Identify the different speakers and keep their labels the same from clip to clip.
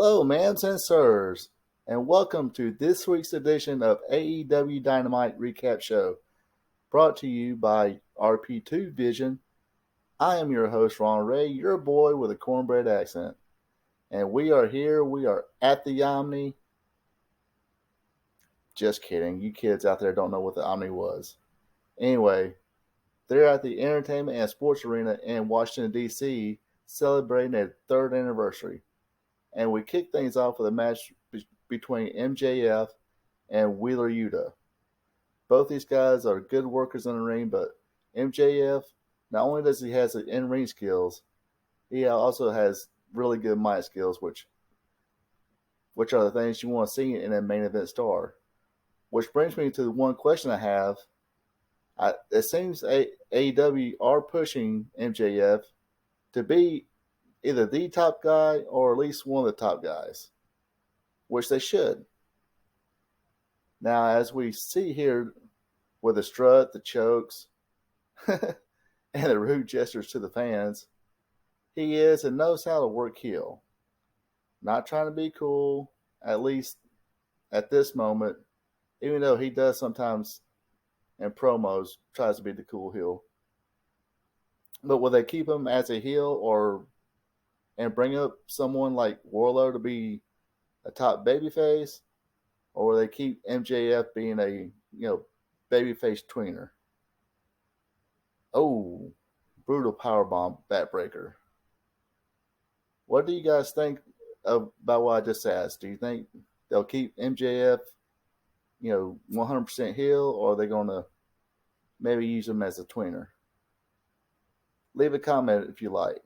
Speaker 1: Hello, ma'ams and sirs, and welcome to this week's edition of AEW Dynamite Recap Show, brought to you by RP2 Vision. I am your host, Ron Ray, your boy with a cornbread accent, and we are here. We are at the Omni. Just kidding, you kids out there don't know what the Omni was. Anyway, they're at the Entertainment and Sports Arena in Washington, D.C., celebrating their third anniversary. And we kick things off with a match between MJF and Wheeler Yuta. Both these guys are good workers in the ring, but MJF, not only does he have the in-ring skills, he also has really good mic skills, which are the things you want to see in a main event star. Which brings me to the one question I have. It seems AEW are pushing MJF to be either the top guy or at least one of the top guys, which they should. Now, as we see here with the strut, the chokes, and the rude gestures to the fans, he is and knows how to work heel. Not trying to be cool, at least at this moment, even though he does sometimes in promos tries to be the cool heel. But will they keep him as a heel and bring up someone like Warlow to be a top babyface, or will they keep MJF being a babyface tweener? Oh, brutal powerbomb backbreaker. What do you guys think about what I just asked? Do you think they'll keep MJF, 100% heel, or are they going to maybe use him as a tweener? Leave a comment if you like.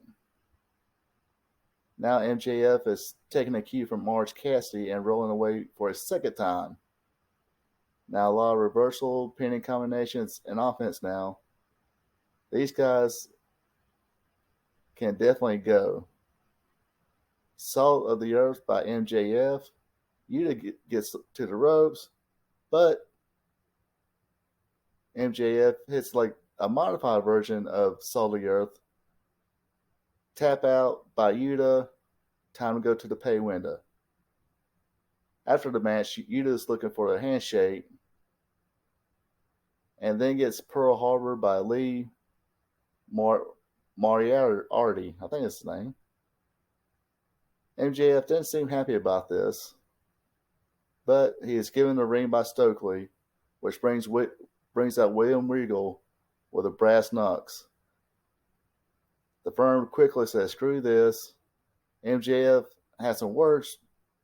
Speaker 1: Now MJF is taking a cue from Orange Cassidy and rolling away for a second time. Now a lot of reversal, pinning combinations, and offense now. These guys can definitely go. Salt of the Earth by MJF. Yuta gets to the ropes, but MJF hits like a modified version of Salt of the Earth. Tap out by Yuta. Time to go to the pay window. After the match, Yuta is looking for a handshake and then gets Pearl Harbor by Lee Moriarty. I think that's his name. MJF didn't seem happy about this, but he is given the ring by Stokely, which brings out William Regal with a brass knucks. The firm quickly says, screw this. MJF had some words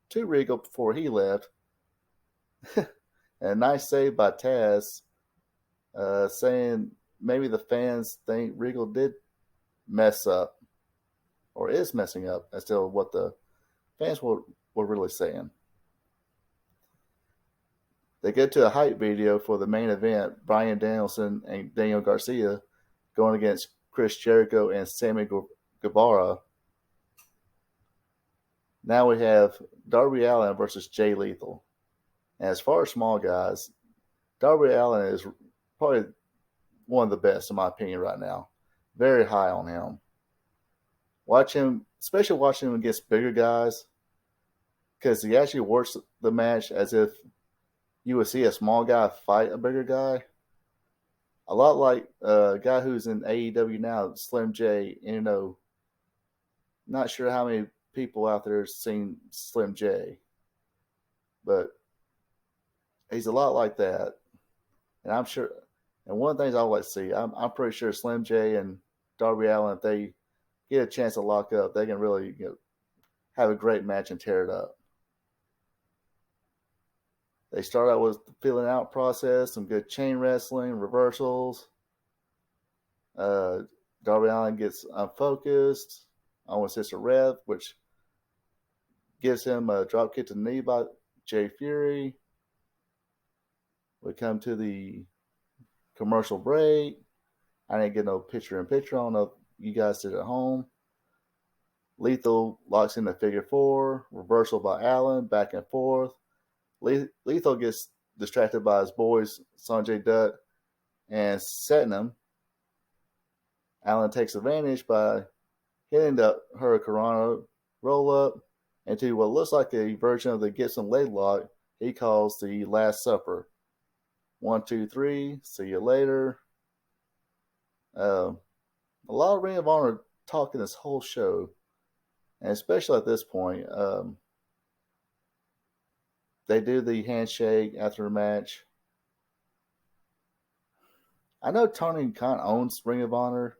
Speaker 1: to Regal before he left. And a nice save by Taz, saying maybe the fans think Regal did mess up, or is messing up, instead of what the fans were really saying. They get to a hype video for the main event, Bryan Danielson and Daniel Garcia going against Chris Jericho and Sammy Guevara. Now we have Darby Allin versus Jay Lethal. And as far as small guys, Darby Allin is probably one of the best in my opinion right now. Very high on him. Especially watching him against bigger guys, because he actually works the match as if you would see a small guy fight a bigger guy. A lot like a guy who's in AEW now, Slim J. Not sure how many people out there have seen Slim J, but he's a lot like that. And I'm sure, and one of the things I would like to see, I'm pretty sure Slim J and Darby Allin, if they get a chance to lock up, they can really have a great match and tear it up. They start out with the feeling out process, some good chain wrestling, reversals. Darby Allin gets unfocused, almost hits a ref, which gives him a drop kick to the knee by Jay Fury. We come to the commercial break. I didn't get no picture-in-picture. I don't know if you guys did at home. Lethal locks in the figure four. Reversal by Allin, back and forth. Lethal gets distracted by his boys, Sanjay Dutt and Satnam. Allin takes advantage by hitting the Hurricanrana roll up into what looks like a version of the Gibson leg lock he calls the Last Supper. 1, 2, 3, see you later. A lot of Ring of Honor talking this whole show, and especially at this point. They do the handshake after the match. I know Tony Khan owns Ring of Honor,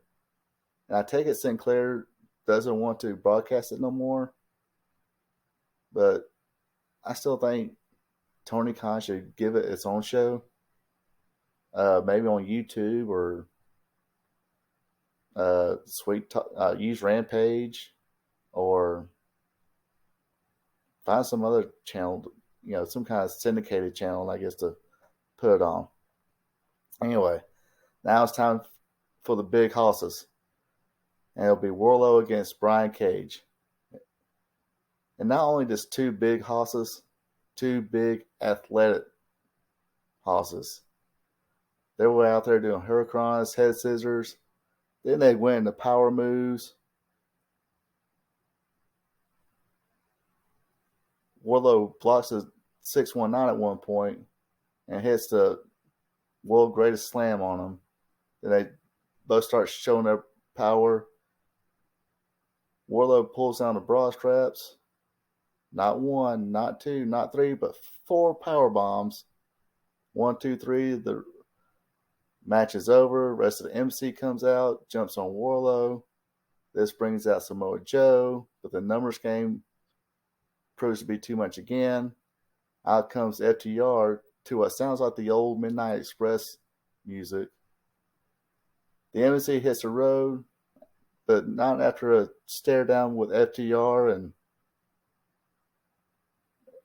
Speaker 1: and I take it Sinclair doesn't want to broadcast it no more. But I still think Tony Khan should give it its own show. Maybe on YouTube or use Rampage or find some other channel, some kind of syndicated channel, I guess, to put it on. Anyway, now it's time for the big hosses. And it'll be Wardlow against Brian Cage. And not only just two big hosses, two big athletic hosses. They were out there doing hurricanes, head scissors. Then they went into power moves. Wardlow blocks a 619 at one point and hits the world greatest slam on him. Then they both start showing their power. Wardlow pulls down the bra straps. Not one, not two, not three, but 4 power bombs. 1, 2, 3. The match is over. Rest of the MC comes out, jumps on Wardlow. This brings out Samoa Joe, but the numbers game proves to be too much again. Out comes FTR to what sounds like the old Midnight Express music. The MC hits the road, but not after a stare down with FTR and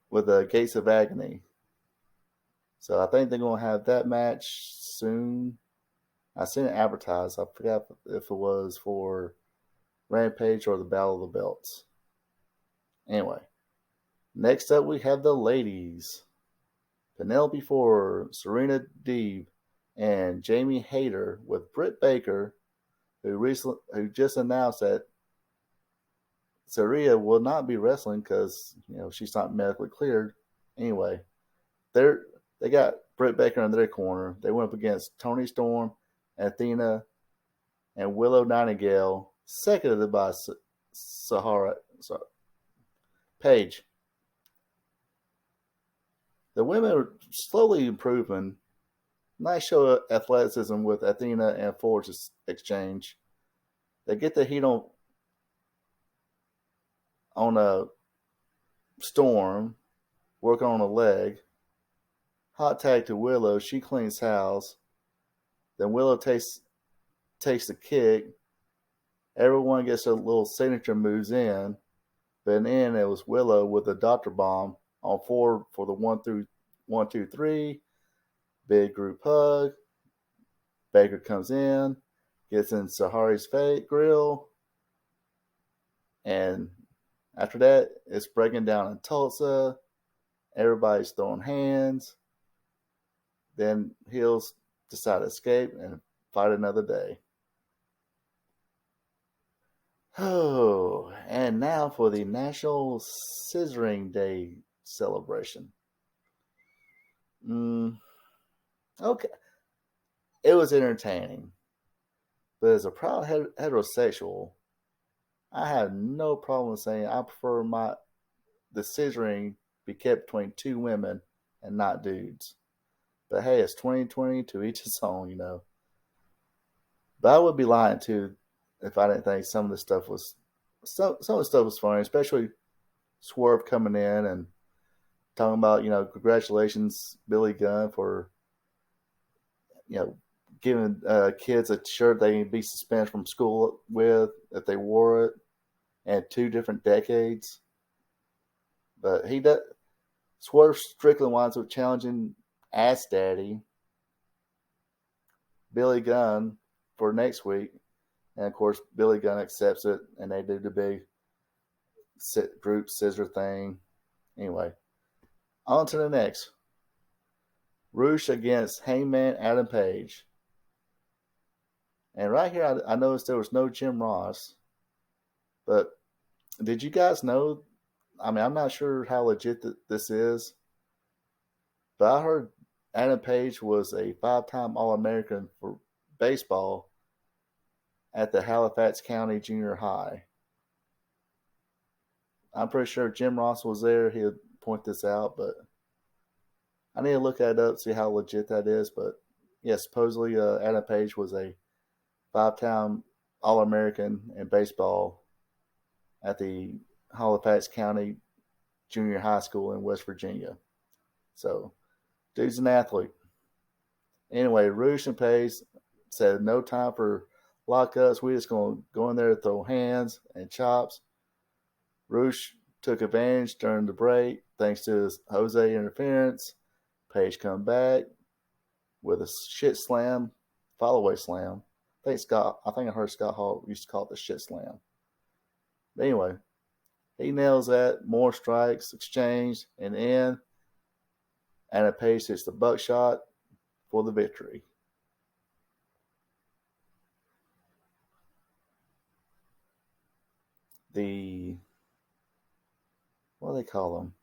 Speaker 1: with the Gates of Agony. So I think they're going to have that match soon. I seen it advertised. I forgot if it was for Rampage or the Battle of the Belts. Anyway, next up we have the ladies. Penelope Ford, Serena Deeb, and Jamie Hayter with Britt Baker, who just announced that Saraya will not be wrestling because she's not medically cleared. Anyway, they got Britt Baker in their corner. They went up against Toni Storm, Athena, and Willow Nightingale, seconded by Paige. The women are slowly improving. Nice show of athleticism with Athena and Ford's exchange. They get the heat on a Storm, working on a leg. Hot tag to Willow. She cleans house. Then Willow takes the kick. Everyone gets their little signature moves in. But in the end, it was Willow with a Dr. Bomb on Ford for the 1 2 3. Big group hug. Baker comes in, gets in Sahari's grill. And after that, it's breaking down in Tulsa. Everybody's throwing hands. Then heels decide to escape and fight another day. Oh, and now for the National Scissoring Day celebration. Okay. It was entertaining. But as a proud heterosexual, I have no problem saying I prefer the scissoring be kept between two women and not dudes. But hey, it's 2020, to each his own, But I would be lying too if I didn't think some of the stuff was funny, especially Swerve coming in and talking about, congratulations, Billy Gunn, for giving kids a shirt they can be suspended from school with if they wore it, and 2 different decades. But Swerve Strickland winds up challenging Ass Daddy, Billy Gunn, for next week. And of course, Billy Gunn accepts it, and they do the big group scissor thing. Anyway, on to the next. Roosh against Hangman Adam Page. And right here, I noticed there was no Jim Ross. But did you guys know I mean, I'm not sure how legit this is, but I heard Adam Page was a 5-time All-American for baseball at the Halifax County Junior High. I'm pretty sure if Jim Ross was there, he'd point this out, but I need to look that up, see how legit that is. But yeah, supposedly Adam Page was a 5-time All-American in baseball at the Halifax County Junior High School in West Virginia. So, dude's an athlete. Anyway, Roosh and Page said no time for lockups. We just going to go in there to throw hands and chops. Roosh took advantage during the break thanks to his Jose interference. Page come back with a shit slam, follow-away slam. I think I heard Scott Hall used to call it the shit slam. But anyway, he nails that. More strikes exchanged, and in. Adam Page hits the buckshot for the victory. What do they call them?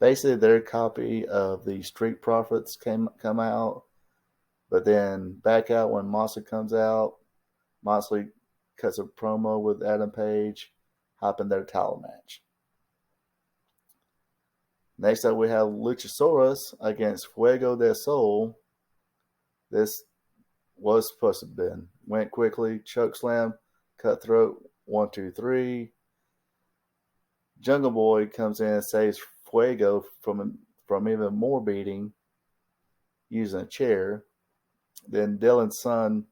Speaker 1: Basically, their copy of the Street Profits come out, but then back out when Moxley comes out. Moxley cuts a promo with Adam Page, hopping their title match. Next up, we have Luchasaurus against Fuego del Sol. This was supposed to have been. Went quickly, choke slam, cutthroat, 1, 2, 3. Jungle Boy comes in and saves Fuego from even more beating using a chair. Then Dylan's son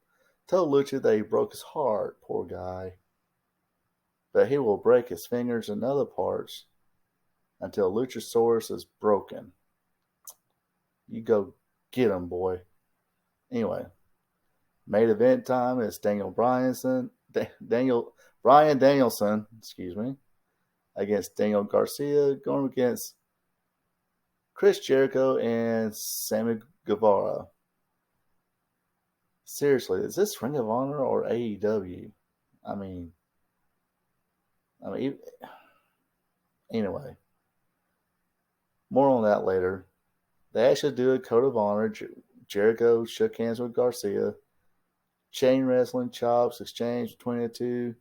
Speaker 1: told Lucha that he broke his heart, poor guy. But he will break his fingers and other parts until Luchasaurus is broken. You go get him, boy. Anyway, main event time is Bryan Danielson, against Daniel Garcia, going against Chris Jericho and Sammy Guevara. Seriously, is this Ring of Honor or AEW? I mean, anyway, more on that later. They actually do a code of honor. Jericho shook hands with Garcia. Chain wrestling chops exchanged between the two.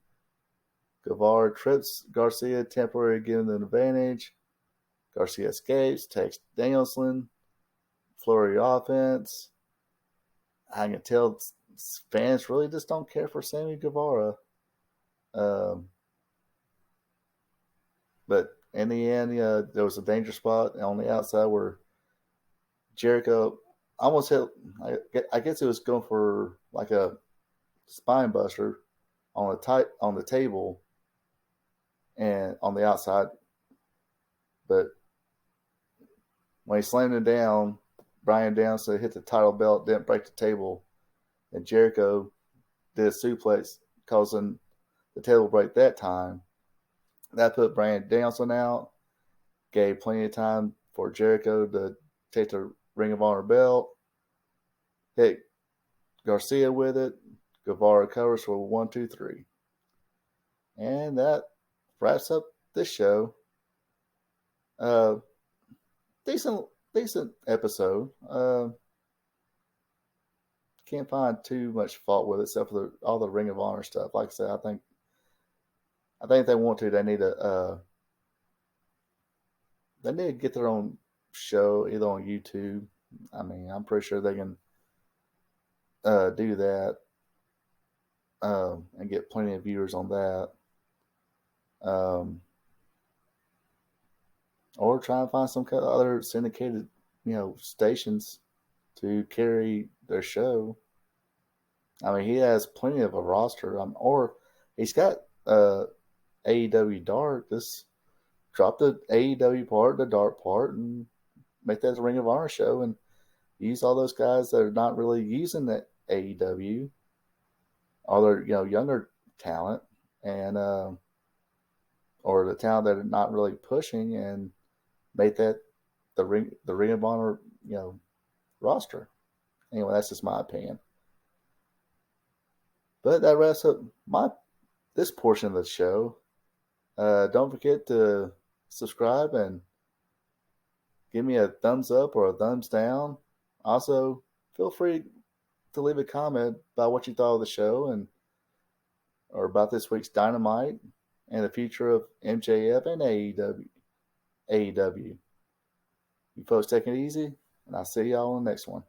Speaker 1: Guevara trips Garcia, temporarily giving them an advantage. Garcia escapes, takes Danielson. Flurry offense. I can tell fans really just don't care for Sammy Guevara. But in the end, there was a danger spot on the outside where Jericho almost hit. I guess it was going for like a spine buster on the table and on the outside. But when he slammed it down, Bryan Danielson hit the title belt, didn't break the table, and Jericho did a suplex, causing the table break that time. That put Bryan Danielson out, gave plenty of time for Jericho to take the Ring of Honor belt, hit Garcia with it. Guevara covers for 1, 2, 3. And that wraps up this show. Decent episode. Can't find too much fault with it except for all the Ring of Honor stuff. Like I said, I think if they want to, they need to get their own show either on YouTube. I mean, I'm pretty sure they can do that and get plenty of viewers on that. Or try and find some kind of other syndicated, stations to carry their show. I mean, he has plenty of a roster. Or he's got AEW Dark. Just drop the AEW part, the Dark part, and make that the Ring of Honor show, and use all those guys that are not really using the AEW, all their younger talent, and or the talent that are not really pushing, and make that the Ring of Honor roster. Anyway, that's just my opinion. But that wraps up my this portion of the show. Don't forget to subscribe and give me a thumbs up or a thumbs down. Also, feel free to leave a comment about what you thought of the show and or about this week's Dynamite and the future of MJF and AEW. AEW. You folks take it easy, and I'll see y'all on the next one.